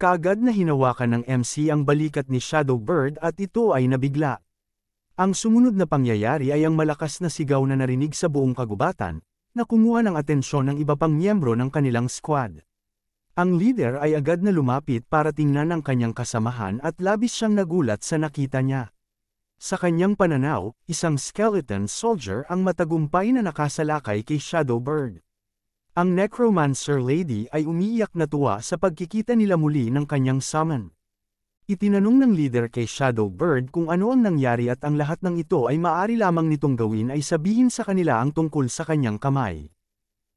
Kaagad na hinawakan ng MC ang balikat ni Shadow Bird at ito ay nabigla. Ang sumunod na pangyayari ay ang malakas na sigaw na narinig sa buong kagubatan, na kumuha ng atensyon ng iba pang miyembro ng kanilang squad. Ang leader ay agad na lumapit para tingnan ang kanyang kasamahan at labis siyang nagulat sa nakita niya. Sa kanyang pananaw, isang skeleton soldier ang matagumpay na nakasalakay kay Shadow Bird. Ang Necromancer Lady ay umiiyak na tuwa sa pagkikita nila muli ng kanyang summon. Itinanong ng leader kay Shadow Bird kung ano ang nangyari at ang lahat ng ito ay maaari lamang nitong gawin ay sabihin sa kanila ang tungkol sa kanyang kamay.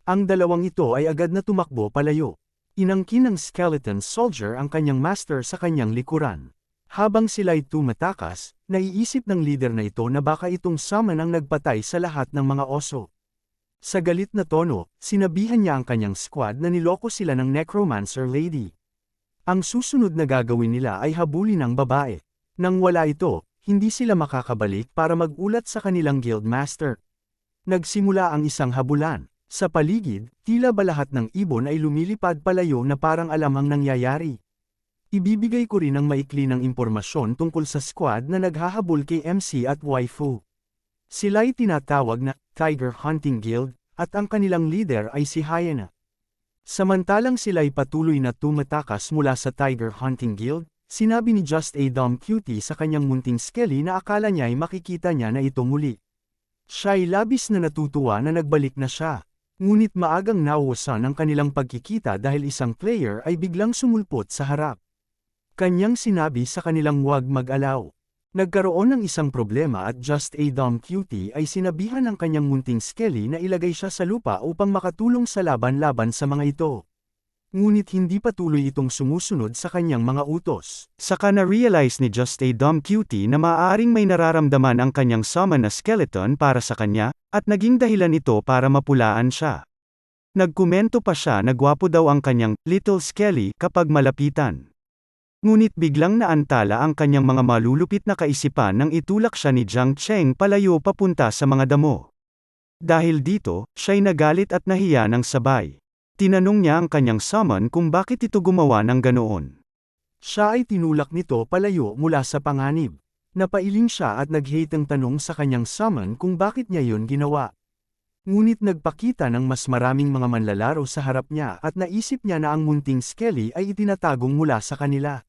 Ang dalawang ito ay agad na tumakbo palayo. Inangkin ng skeleton soldier ang kanyang master sa kanyang likuran. Habang sila'y tumatakas, naiisip ng leader na ito na baka itong summon ang nagpatay sa lahat ng mga oso. Sa galit na tono, sinabihan niya ang kanyang squad na niloko sila ng Necromancer Lady. Ang susunod na gagawin nila ay habulin ang babae. Nang wala ito, hindi sila makakabalik para magulat sa kanilang guildmaster. Nagsimula ang isang habulan. Sa paligid, tila ba lahat ng ibon ay lumilipad palayo na parang alam ang nangyayari. Ibibigay ko rin ang maikli ng impormasyon tungkol sa squad na naghahabol kay MC at waifu. Sila'y tinatawag na Tiger Hunting Guild, at ang kanilang leader ay si Hyena. Samantalang sila'y patuloy na tumatakas mula sa Tiger Hunting Guild, sinabi ni Just a Dumb Cutie sa kanyang munting skelly na akala niya ay makikita niya na ito muli. Siya'y labis na natutuwa na nagbalik na siya. Ngunit maagang nauwasan ang kanilang pagkikita dahil isang player ay biglang sumulpot sa harap. Kanyang sinabi sa kanilang huwag mag-alaw. Nagkaroon ng isang problema at Just a Dumb Cutie ay sinabihan ng kanyang munting skelly na ilagay siya sa lupa upang makatulong sa laban-laban sa mga ito. Ngunit hindi patuloy itong sumusunod sa kanyang mga utos. Saka na-realize ni Just a Dumb Cutie na maaaring may nararamdaman ang kanyang summon na skeleton para sa kanya, at naging dahilan ito para mapulaan siya. Nagkomento pa siya na gwapo daw ang kanyang Little Skelly kapag malapitan. Ngunit biglang naantala ang kanyang mga malulupit na kaisipan nang itulak siya ni Jiang Cheng palayo papunta sa mga damo. Dahil dito, siya'y nagalit at nahiya ng sabay. Tinanong niya ang kanyang summon kung bakit ito gumawa ng ganoon. Siya ay tinulak nito palayo mula sa panganib. Napailing siya at nag-hateng tanong sa kanyang summon kung bakit niya yun ginawa. Ngunit nagpakita ng mas maraming mga manlalaro sa harap niya at naisip niya na ang munting skelly ay itinatagong mula sa kanila.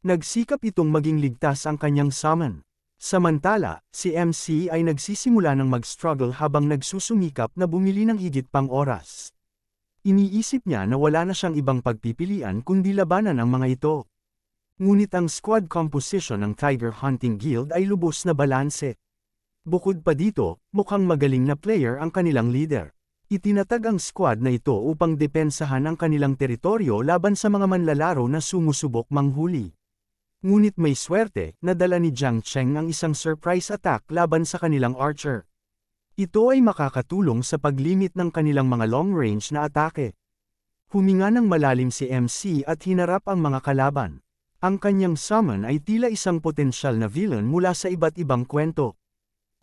Nagsikap itong maging ligtas ang kanyang summon. Samantala, si MC ay nagsisimula ng mag-struggle habang nagsusumikap na bumili ng higit pang oras. Iniisip niya na wala na siyang ibang pagpipilian kundi labanan ang mga ito. Ngunit ang squad composition ng Tiger Hunting Guild ay lubos na balanse. Bukod pa dito, mukhang magaling na player ang kanilang leader. Itinatag ang squad na ito upang depensahan ang kanilang teritoryo laban sa mga manlalaro na sumusubok manghuli. Ngunit may swerte, nadala ni Jiang Cheng ang isang surprise attack laban sa kanilang archer. Ito ay makakatulong sa paglimit ng kanilang mga long-range na atake. Huminga ng malalim si MC at hinarap ang mga kalaban. Ang kanyang summon ay tila isang potensyal na villain mula sa iba't ibang kwento.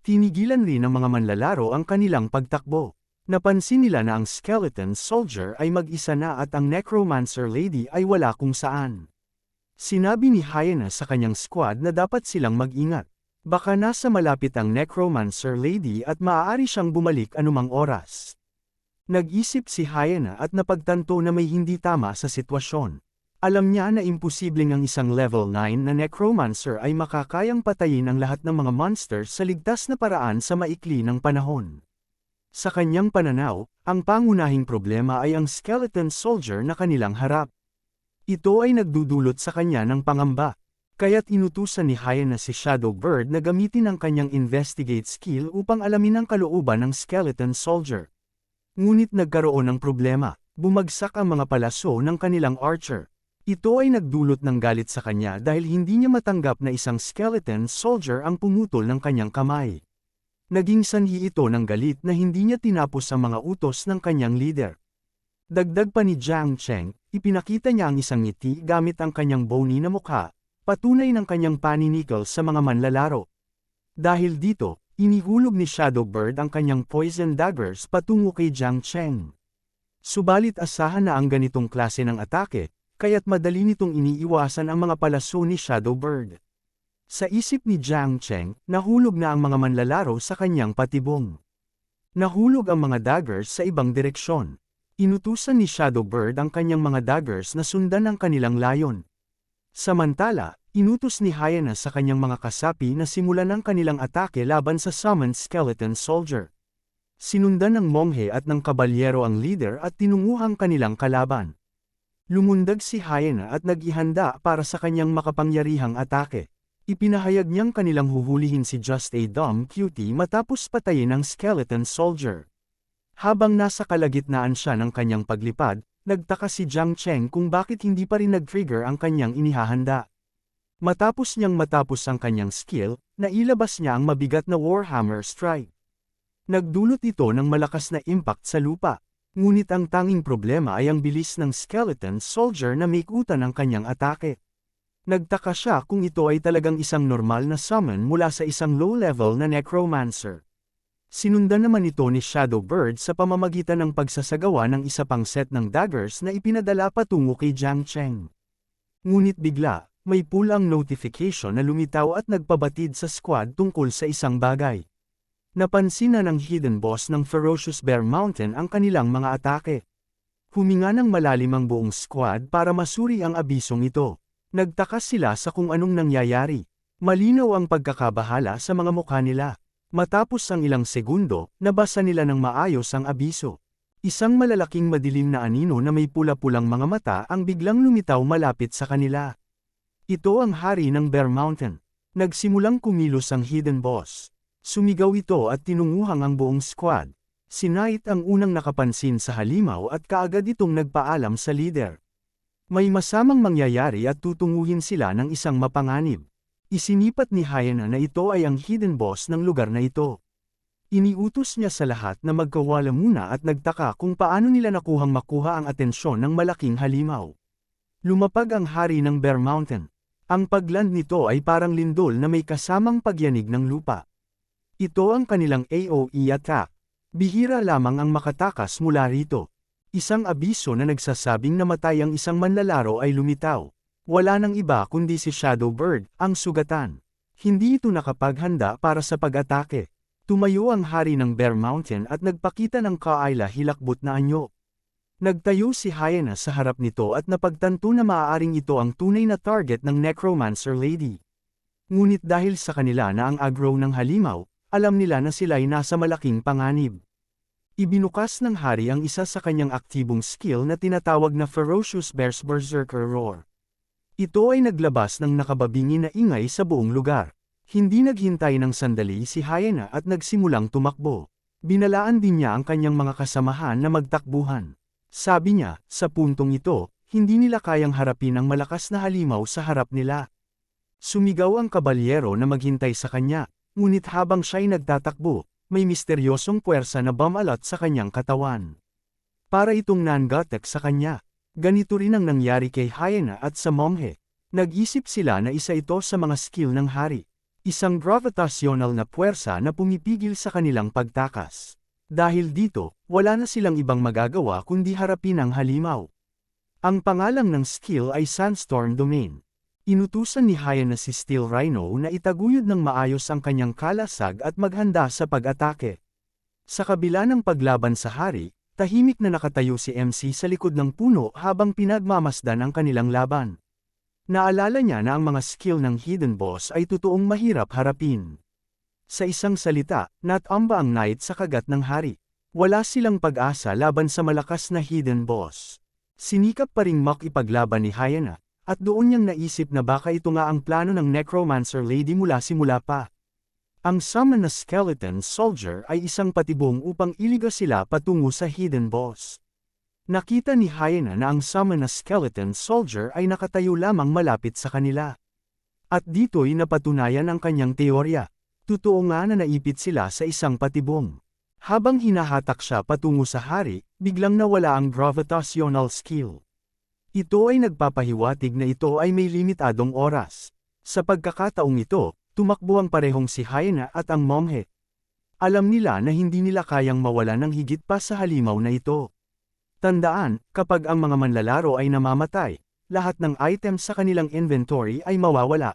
Tinigilan rin ng mga manlalaro ang kanilang pagtakbo. Napansin nila na ang skeleton soldier ay mag-isa na at ang Necromancer Lady ay wala kung saan. Sinabi ni Hyena sa kanyang squad na dapat silang mag-ingat. Baka nasa malapit ang Necromancer Lady at maaari siyang bumalik anumang oras. Nag-isip si Hyena at napagtanto na may hindi tama sa sitwasyon. Alam niya na imposibleng ang isang level 9 na Necromancer ay makakayang patayin ang lahat ng mga monsters sa ligtas na paraan sa maikli ng panahon. Sa kanyang pananaw, ang pangunahing problema ay ang skeleton soldier na kanilang harap. Ito ay nagdudulot sa kanya ng pangamba. Kaya't inutusan ni Hyena si Shadow Bird na gamitin ang kanyang investigate skill upang alamin ang kalooban ng skeleton soldier. Ngunit nagkaroon ng problema, bumagsak ang mga palaso ng kanilang archer. Ito ay nagdulot ng galit sa kanya dahil hindi niya matanggap na isang skeleton soldier ang pumutol ng kanyang kamay. Naging sanhi ito ng galit na hindi niya tinapos ang mga utos ng kanyang leader. Dagdag pa ni Jiang Cheng, ipinakita niya ang isang ngiti gamit ang kanyang bony na mukha. Patunay ng kanyang paninikil sa mga manlalaro. Dahil dito, inihulog ni Shadow Bird ang kanyang poison daggers patungo kay Jiang Cheng. Subalit asahan na ang ganitong klase ng atake, kaya't madali nitong iniiwasan ang mga palaso ni Shadow Bird. Sa isip ni Jiang Cheng, nahulog na ang mga manlalaro sa kanyang patibong. Nahulog ang mga daggers sa ibang direksyon. Inutusan ni Shadow Bird ang kanyang mga daggers na sundan ang kanilang layon. Samantala, inutos ni Hyena sa kanyang mga kasapi na simulan ang kanilang atake laban sa summoned skeleton soldier. Sinundan ng monghe at ng kabalyero ang leader at tinunguhang kanilang kalaban. Lumundag si Hyena at nag-ihanda para sa kanyang makapangyarihang atake. Ipinahayag niyang kanilang huhulihin si Just a Dumb Cutie matapos patayin ang skeleton soldier. Habang nasa kalagitnaan siya ng kanyang paglipad, nagtaka si Jiang Cheng kung bakit hindi pa rin nag-trigger ang kanyang inihahanda. Matapos ang kanyang skill, nailabas niya ang mabigat na Warhammer Strike. Nagdulot ito ng malakas na impact sa lupa. Ngunit ang tanging problema ay ang bilis ng skeleton soldier na maikutan ang kanyang atake. Nagtaka siya kung ito ay talagang isang normal na summon mula sa isang low-level na necromancer. Sinundan naman ito ni Shadow Bird sa pamamagitan ng pagsasagawa ng isa pang set ng daggers na ipinadala patungo kay Jiang Cheng. Ngunit bigla, may pulang notification na lumitaw at nagpabatid sa squad tungkol sa isang bagay. Napansin na ng hidden boss ng Ferocious Bear Mountain ang kanilang mga atake. Huminga ng malalim ang buong squad para masuri ang abisong ito. Nagtaka sila sa kung anong nangyayari. Malinaw ang pagkakabahala sa mga mukha nila. Matapos ang ilang segundo, nabasa nila ng maayos ang abiso. Isang malalaking madilim na anino na may pula-pulang mga mata ang biglang lumitaw malapit sa kanila. Ito ang hari ng Bear Mountain. Nagsimulang kumilos ang hidden boss. Sumigaw ito at tinunguhang ang buong squad. Si Knight ang unang nakapansin sa halimaw at kaagad itong nagpaalam sa leader. May masamang mangyayari at tutunguhin sila ng isang mapanganib. Isinipat ni Hyena na ito ay ang hidden boss ng lugar na ito. Iniutos niya sa lahat na magkawala muna at nagtaka kung paano nila nakuhang makuha ang atensyon ng malaking halimaw. Lumapag ang hari ng Bear Mountain. Ang pagland nito ay parang lindol na may kasamang pagyanig ng lupa. Ito ang kanilang AoE attack. Bihira lamang ang makatakas mula rito. Isang abiso na nagsasabing namatay ang isang manlalaro ay lumitaw. Wala nang iba kundi si Shadow Bird, ang sugatan. Hindi ito nakapaghanda para sa pag-atake. Tumayo ang hari ng Bear Mountain at nagpakita ng kaayla hilakbot na anyo. Nagtayo si Hyena sa harap nito at napagtanto na maaaring ito ang tunay na target ng Necromancer Lady. Ngunit dahil sa kanila na ang aggro ng halimaw, alam nila na sila'y nasa malaking panganib. Ibinukas ng hari ang isa sa kanyang aktibong skill na tinatawag na Ferocious Bear's Berserker Roar. Ito ay naglabas ng nakababingi na ingay sa buong lugar. Hindi naghintay ng sandali si Hyena at nagsimulang tumakbo. Binalaan din niya ang kanyang mga kasamahan na magtakbuhan. Sabi niya, sa puntong ito, hindi nila kayang harapin ang malakas na halimaw sa harap nila. Sumigaw ang kabalyero na maghintay sa kanya, ngunit habang siya'y nagtatakbo, may misteryosong puwersa na bumalot sa kanyang katawan. Para itong nangatak sa kanya. Ganito rin ang nangyari kay Hyena at sa monghe. Nag-isip sila na isa ito sa mga skill ng hari. Isang gravitational na puwersa na pumipigil sa kanilang pagtakas. Dahil dito, wala na silang ibang magagawa kundi harapin ang halimaw. Ang pangalan ng skill ay Sandstorm Domain. Inutusan ni Hyena si Steel Rhino na itaguyod ng maayos ang kanyang kalasag at maghanda sa pag-atake. Sa kabila ng paglaban sa hari, tahimik na nakatayo si MC sa likod ng puno habang pinagmamasdan ang kanilang laban. Naalala niya na ang mga skill ng hidden boss ay totoong mahirap harapin. Sa isang salita, natamba ang knight sa kagat ng hari. Wala silang pag-asa laban sa malakas na hidden boss. Sinikap pa ring makipaglaban ni Hyena. At doon niyang naisip na baka ito nga ang plano ng Necromancer Lady mula simula pa. Ang summon na skeleton soldier ay isang patibong upang iliga sila patungo sa hidden boss. Nakita ni Hyena na ang summon na skeleton soldier ay nakatayo lamang malapit sa kanila. At dito'y napatunayan ang kanyang teorya. Totoo nga na naipit sila sa isang patibong. Habang hinahatak siya patungo sa hari, biglang nawala ang gravitational skill. Ito ay nagpapahiwatig na ito ay may limitadong oras. Sa pagkakataong ito, tumakbo ang parehong si Hyena at ang monghe. Alam nila na hindi nila kayang mawala ng higit pa sa halimaw na ito. Tandaan, kapag ang mga manlalaro ay namamatay, lahat ng items sa kanilang inventory ay mawawala.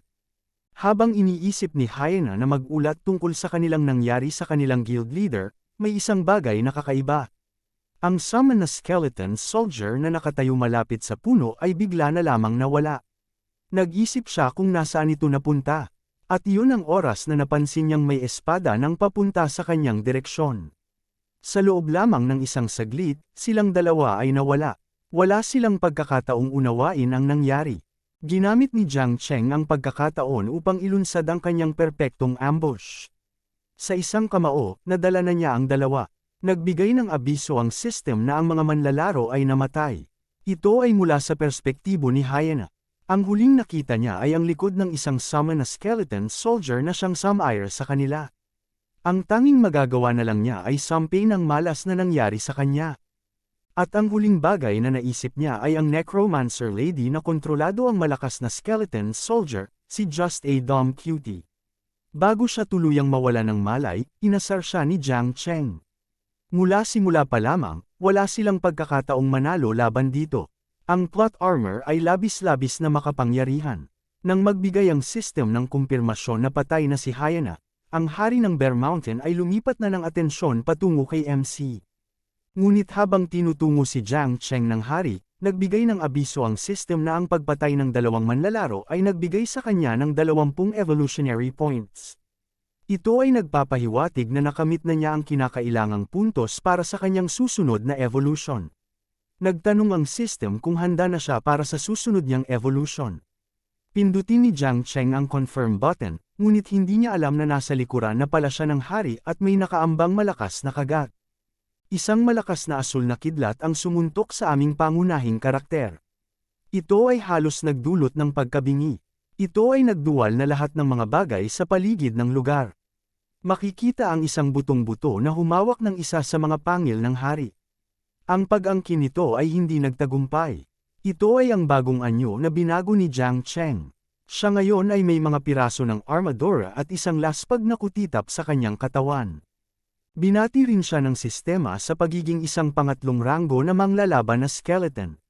Habang iniisip ni Hyena na mag-ulat tungkol sa kanilang nangyari sa kanilang guild leader, may isang bagay na kakaiba. Ang summon na skeleton soldier na nakatayo malapit sa puno ay bigla na lamang nawala. Nag-isip siya kung nasaan ito napunta. At iyon ang oras na napansin niyang may espada nang papunta sa kanyang direksyon. Sa loob lamang ng isang saglit, silang dalawa ay nawala. Wala silang pagkakataong unawain ang nangyari. Ginamit ni Jiang Cheng ang pagkakataon upang ilunsad ang kanyang perpektong ambush. Sa isang kamao, nadala na niya ang dalawa. Nagbigay ng abiso ang system na ang mga manlalaro ay namatay. Ito ay mula sa perspektibo ni Hyena. Ang huling nakita niya ay ang likod ng isang summon na skeleton soldier na siyang sumire sa kanila. Ang tanging magagawa na lang niya ay sampain ang malas na nangyari sa kanya. At ang huling bagay na naisip niya ay ang necromancer lady na kontrolado ang malakas na skeleton soldier, si Just a Dumb Cutie. Bago siya tuluyang mawala ng malay, inasar siya ni Jiang Cheng. Mula simula pa lamang, wala silang pagkakataong manalo laban dito. Ang plot armor ay labis-labis na makapangyarihan. Nang magbigay ang system ng kumpirmasyon na patay na si Hyena, ang hari ng Bear Mountain ay lumipat na ng atensyon patungo kay MC. Ngunit habang tinutungo si Jiang Cheng ng hari, nagbigay ng abiso ang system na ang pagpatay ng dalawang manlalaro ay nagbigay sa kanya ng 20 evolutionary points. Ito ay nagpapahiwatig na nakamit na niya ang kinakailangang puntos para sa kanyang susunod na evolution. Nagtanong ang system kung handa na siya para sa susunod niyang evolution. Pindutin ni Jiang Cheng ang confirm button, ngunit hindi niya alam na nasa likuran na pala siya ng hari at may nakaambang malakas na kagat. Isang malakas na asul na kidlat ang sumuntok sa aming pangunahing karakter. Ito ay halos nagdulot ng pagkabingi. Ito ay nagduwal na lahat ng mga bagay sa paligid ng lugar. Makikita ang isang butong-buto na humawak ng isa sa mga pangil ng hari. Ang pag-angkin nito ay hindi nagtagumpay. Ito ay ang bagong anyo na binago ni Jiang Cheng. Siya ngayon ay may mga piraso ng armadura at isang laspag na kutitap sa kanyang katawan. Binati rin siya ng sistema sa pagiging isang pangatlong ranggo na manglalaban na skeleton.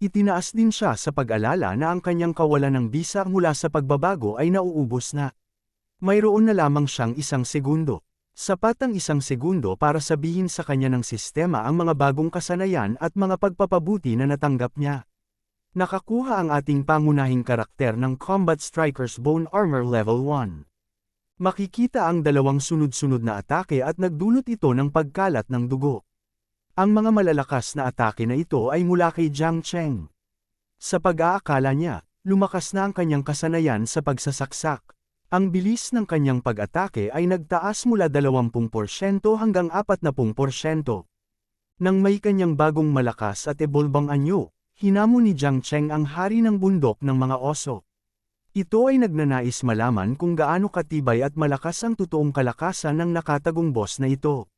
Itinaas din siya sa pag-alala na ang kanyang kawalan ng bisa mula sa pagbabago ay nauubos na. Mayroon na lamang siyang 1 segundo. Sapat ang 1 segundo para sabihin sa kanya ng sistema ang mga bagong kasanayan at mga pagpapabuti na natanggap niya. Nakakuha ang ating pangunahing karakter ng Combat Strikers Bone Armor Level 1. Makikita ang dalawang sunod-sunod na atake at nagdulot ito ng pagkalat ng dugo. Ang mga malalakas na atake na ito ay mula kay Jiang Cheng. Sa pag-aakala niya, lumakas na ang kanyang kasanayan sa pagsasaksak. Ang bilis ng kanyang pag-atake ay nagtaas mula 20% hanggang 40%. Nang may kanyang bagong malakas at ebolbang anyo, hinamon ni Jiang Cheng ang hari ng bundok ng mga oso. Ito ay nagnanais malaman kung gaano katibay at malakas ang totoong kalakasan ng nakatagong boss na ito.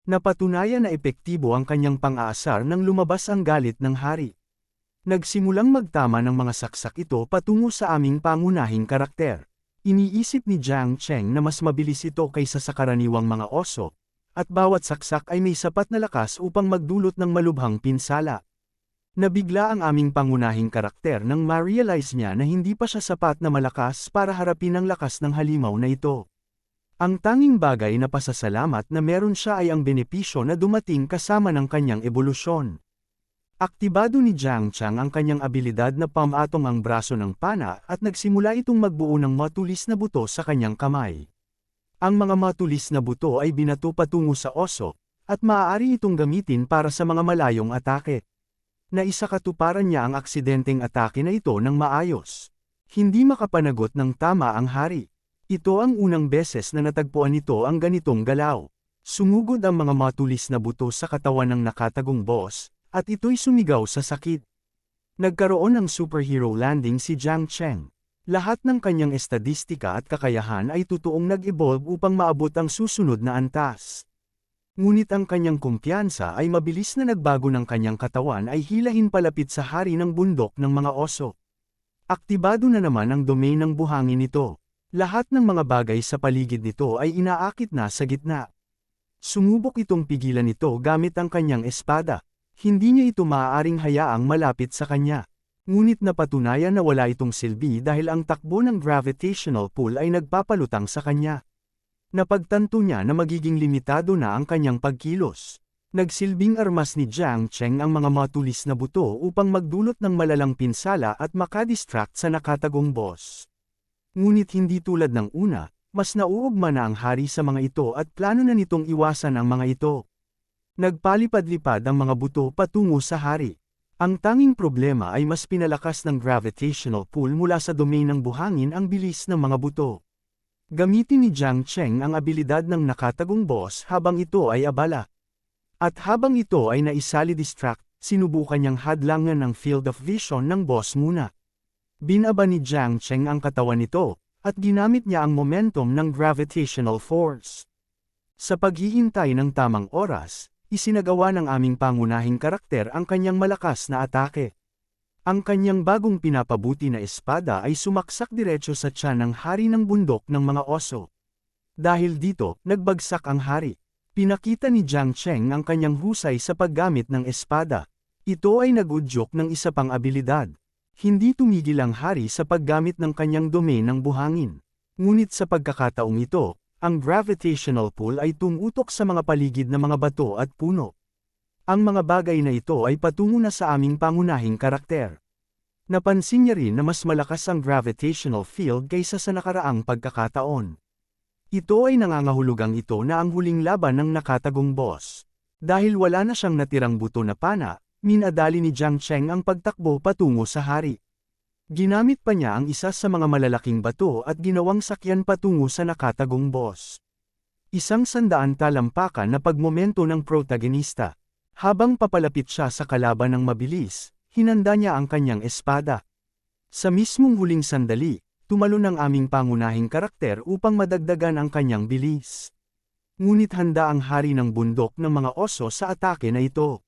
Napatunayan na epektibo ang kanyang pang-aasar nang lumabas ang galit ng hari. Nagsimulang magtama ng mga saksak ito patungo sa aming pangunahing karakter. Iniisip ni Jiang Cheng na mas mabilis ito kaysa sa karaniwang mga oso, at bawat saksak ay may sapat na lakas upang magdulot ng malubhang pinsala. Nabigla ang aming pangunahing karakter nang ma-realize niya na hindi pa siya sapat na malakas para harapin ang lakas ng halimaw na ito. Ang tanging bagay na pasasalamat na meron siya ay ang benepisyo na dumating kasama ng kanyang ebolusyon. Aktibado ni Jiang Cheng ang kanyang abilidad na pamatong ang braso ng pana at nagsimula itong magbuo ng matulis na buto sa kanyang kamay. Ang mga matulis na buto ay binato patungo sa oso, at maaari itong gamitin para sa mga malayong atake. Naisakatuparan niya ang aksidenteng atake na ito ng maayos. Hindi makapanagot ng tama ang hari. Ito ang unang beses na natagpuan nito ang ganitong galaw. Sumugod ang mga matulis na buto sa katawan ng nakatagong boss, at ito'y sumigaw sa sakit. Nagkaroon ng superhero landing si Jiang Cheng. Lahat ng kanyang estadistika at kakayahan ay totoong nag-evolve upang maabot ang susunod na antas. Ngunit ang kanyang kumpiyansa ay mabilis na nagbago ng kanyang katawan ay hilahin palapit sa hari ng bundok ng mga oso. Aktibado na naman ang domain ng buhangin nito. Lahat ng mga bagay sa paligid nito ay inaakit na sa gitna. Sumubok itong pigilan ito gamit ang kanyang espada. Hindi niya ito maaaring hayaang malapit sa kanya. Ngunit napatunayan na wala itong silbi dahil ang takbo ng gravitational pull ay nagpapalutang sa kanya. Napagtanto niya na magiging limitado na ang kanyang pagkilos. Nagsilbing armas ni Jiang Cheng ang mga matulis na buto upang magdulot ng malalang pinsala at makadistract sa nakatagong boss. Ngunit hindi tulad ng una, mas nauugma na ang hari sa mga ito at plano na nitong iwasan ang mga ito. Nagpalipad-lipad ang mga buto patungo sa hari. Ang tanging problema ay mas pinalakas ng gravitational pull mula sa domain ng buhangin ang bilis ng mga buto. Gamitin ni Jiang Cheng ang abilidad ng nakatagong boss habang ito ay abala. At habang ito ay naisali-distract, sinubukan niyang hadlangan ng field of vision ng boss muna. Binaba ni Jiang Cheng ang katawan nito, at ginamit niya ang momentum ng gravitational force. Sa paghihintay ng tamang oras, isinagawa ng aming pangunahing karakter ang kanyang malakas na atake. Ang kanyang bagong pinapabuti na espada ay sumaksak diretso sa tiyan ng hari ng bundok ng mga oso. Dahil dito, nagbagsak ang hari. Pinakita ni Jiang Cheng ang kanyang husay sa paggamit ng espada. Ito ay nagudyok ng isa pang abilidad. Hindi tumigil ang hari sa paggamit ng kanyang domain ng buhangin. Ngunit sa pagkakataong ito, ang gravitational pull ay tumutok sa mga paligid na mga bato at puno. Ang mga bagay na ito ay patungo na sa aming pangunahing karakter. Napansin niya rin na mas malakas ang gravitational field kaysa sa nakaraang pagkakataon. Ito ay nangangahulugang ito na ang huling laban ng nakatagong boss. Dahil wala na siyang natirang buto na pana, minadali ni Jiang Cheng ang pagtakbo patungo sa hari. Ginamit pa niya ang isa sa mga malalaking bato at ginawang sakyan patungo sa nakatagong boss. Isang sandaan talampakan na pagmomento ng protagonista. Habang papalapit siya sa kalaban ng mabilis, hinanda niya ang kanyang espada. Sa mismong huling sandali, tumalon ang aming pangunahing karakter upang madagdagan ang kanyang bilis. Ngunit handa ang hari ng bundok ng mga oso sa atake na ito.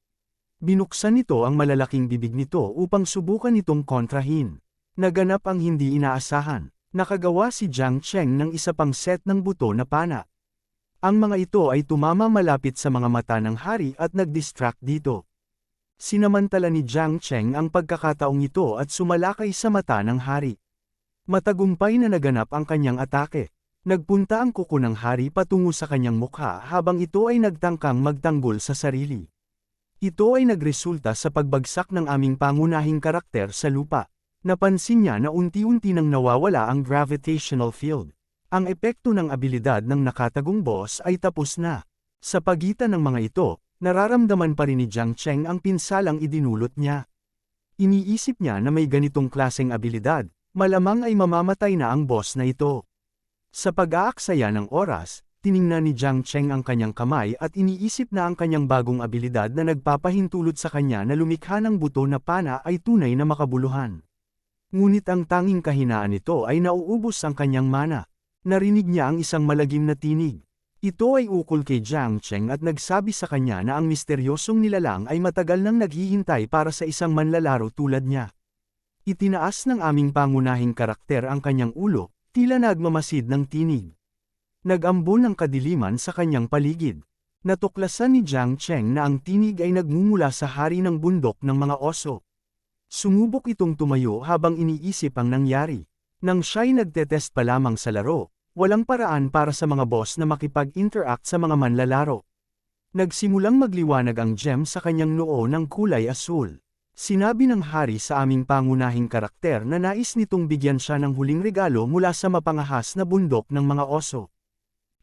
Binuksan nito ang malalaking bibig nito upang subukan itong kontrahin. Naganap ang hindi inaasahan. Nakagawa si Jiang Cheng ng isa pang set ng buto na pana. Ang mga ito ay tumama malapit sa mga mata ng hari at nag-distract dito. Sinamantala ni Jiang Cheng ang pagkakataong ito at sumalakay sa mata ng hari. Matagumpay na naganap ang kanyang atake. Nagpunta ang kuko ng hari patungo sa kanyang mukha habang ito ay nagtangkang magtanggol sa sarili. Ito ay nagresulta sa pagbagsak ng aming pangunahing karakter sa lupa. Napansin niya na unti-unti nang nawawala ang gravitational field. Ang epekto ng abilidad ng nakatagong boss ay tapos na. Sa pagitan ng mga ito, nararamdaman pa rin ni Jiang Cheng ang pinsalang idinulot niya. Iniisip niya na may ganitong klaseng abilidad, malamang ay mamamatay na ang boss na ito. Sa pag-aaksaya ng oras, tiningnan ni Jiang Cheng ang kanyang kamay at iniisip na ang kanyang bagong abilidad na nagpapahintulot sa kanya na lumikha ng buto na pana ay tunay na makabuluhan. Ngunit ang tanging kahinaan nito ay nauubos ang kanyang mana. Narinig niya ang isang malagim na tinig. Ito ay ukol kay Jiang Cheng at nagsabi sa kanya na ang misteryosong nilalang ay matagal nang naghihintay para sa isang manlalaro tulad niya. Itinaas ng aming pangunahing karakter ang kanyang ulo, tila nagmamasid ng tinig. Nag-ambon ng kadiliman sa kanyang paligid. Natuklasan ni Jiang Cheng na ang tinig ay nagmumula sa hari ng bundok ng mga oso. Sumubok itong tumayo habang iniisip ang nangyari. Nang siya'y nagtetest pa lamang sa laro, walang paraan para sa mga boss na makipag-interact sa mga manlalaro. Nagsimulang magliwanag ang gem sa kanyang noo ng kulay asul. Sinabi ng hari sa aming pangunahing karakter na nais nitong bigyan siya ng huling regalo mula sa mapangahas na bundok ng mga oso.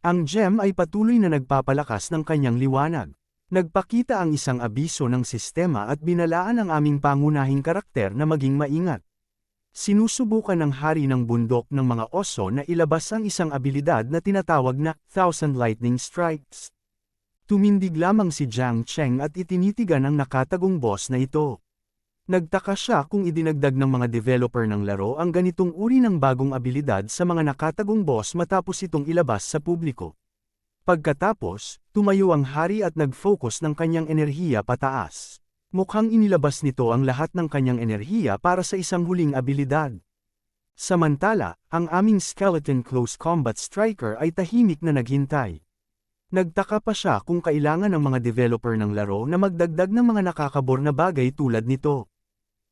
Ang gem ay patuloy na nagpapalakas ng kanyang liwanag. Nagpakita ang isang abiso ng sistema at binalaan ang aming pangunahing karakter na maging maingat. Sinusubukan ng hari ng bundok ng mga oso na ilabas ang isang abilidad na tinatawag na Thousand Lightning Strikes. Tumindig lamang si Jiang Cheng at itinitigan ang nakatagong boss na ito. Nagtaka siya kung idinagdag ng mga developer ng laro ang ganitong uri ng bagong abilidad sa mga nakatagong boss matapos itong ilabas sa publiko. Pagkatapos, tumayo ang hari at nag-focus ng kanyang enerhiya pataas. Mukhang inilabas nito ang lahat ng kanyang enerhiya para sa isang huling abilidad. Samantala, ang aming Skeleton Close Combat Striker ay tahimik na naghintay. Nagtaka pa siya kung kailangan ng mga developer ng laro na magdagdag ng mga nakakabor na bagay tulad nito.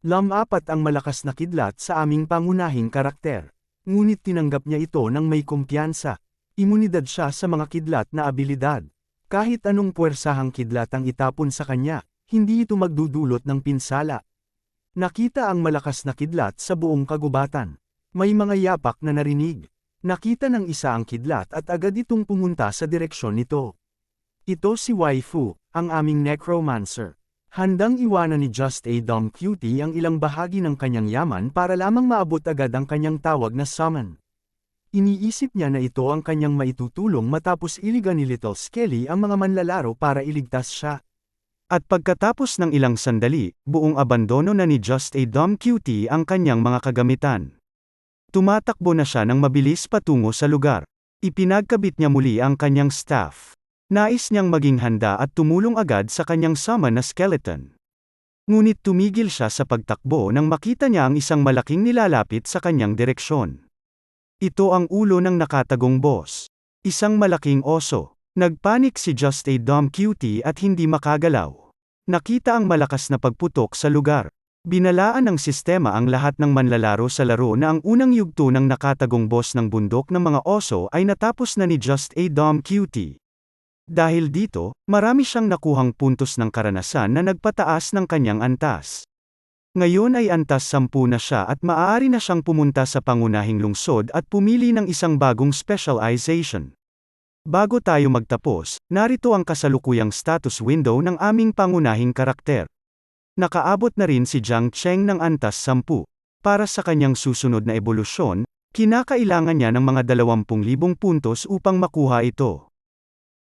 Apat ang malakas na kidlat sa aming pangunahing karakter. Ngunit tinanggap niya ito ng may kumpiyansa. Imunidad siya sa mga kidlat na abilidad. Kahit anong puwersahang kidlat ang itapon sa kanya, hindi ito magdudulot ng pinsala. Nakita ang malakas na kidlat sa buong kagubatan. May mga yapak na narinig. Nakita ng isa ang kidlat at agad itong pumunta sa direksyon nito. Ito si Waifu, ang aming necromancer. Handang iwanan ni Just a Dumb Cutie ang ilang bahagi ng kanyang yaman para lamang maabot agad ang kanyang tawag na summon. Iniisip niya na ito ang kanyang maitutulong matapos iligan ni Little Skelly ang mga manlalaro para iligtas siya. At pagkatapos ng ilang sandali, buong abandono na ni Just a Dumb Cutie ang kanyang mga kagamitan. Tumatakbo na siya ng mabilis patungo sa lugar. Ipinagkabit niya muli ang kanyang staff. Nais niyang maging handa at tumulong agad sa kanyang summon na skeleton. Ngunit tumigil siya sa pagtakbo nang makita niya ang isang malaking nilalapit sa kanyang direksyon. Ito ang ulo ng nakatagong boss. Isang malaking oso. Nagpanik si Just a Dumb Cutie at hindi makagalaw. Nakita ang malakas na pagputok sa lugar. Binalaan ng sistema ang lahat ng manlalaro sa laro na ang unang yugto ng nakatagong boss ng bundok ng mga oso ay natapos na ni Just a Dumb Cutie. Dahil dito, marami siyang nakuhang puntos ng karanasan na nagpataas ng kanyang antas. Ngayon ay antas 10 na siya at maaari na siyang pumunta sa pangunahing lungsod at pumili ng isang bagong specialization. Bago tayo magtapos, narito ang kasalukuyang status window ng aming pangunahing karakter. Nakaabot na rin si Jiang Cheng ng antas 10. Para sa kanyang susunod na ebolusyon, kinakailangan niya ng mga 20,000 puntos upang makuha ito.